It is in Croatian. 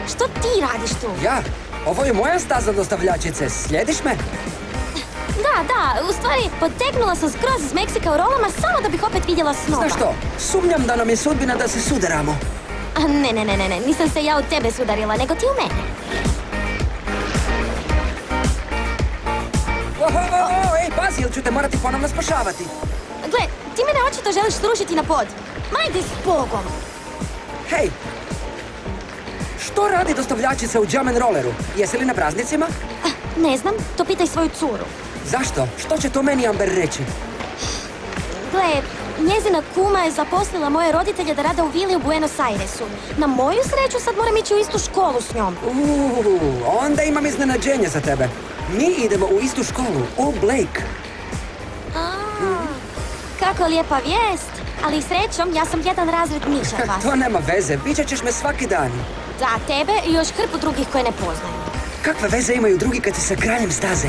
Što ti radiš tu? Ja? Ovo je moja staza dostavljačice. Slijediš me? Da, u stvari, potegnula sam skroz iz Meksika u rolama samo da bih opet vidjela snova. Znaš što? Sumnjam da nam je sudbina da se sudaramo. Ne, nisam se ja u tebe sudarila, nego ti u mene. Ej, pazi, ili ću te morati ponovno spašavati. Gle, ti mene očito želiš srušiti na pod. Majde s Bogom! Hej! Što radi dostavljačica u Jam & Rolleru? Jesi li na praznicima? Ne znam, to pitaj svoju curu. Zašto? Što će to meni Amber reći? Gle, njezina kuma je zaposlila moje roditelje da rade u vili u Buenos Airesu. Na moju sreću sad moram ići u istu školu s njom. Onda imam iznenađenje za tebe. Mi idemo u istu školu, All Blake. Kako lijepa vijest, ali srećom ja sam jedan razred niže od vas. To nema veze, viđat ćeš me svaki dan. Da, tebe i još hrpu drugih koje ne poznaju. Kakve veze imaju drugi kad si sa kraljem staze?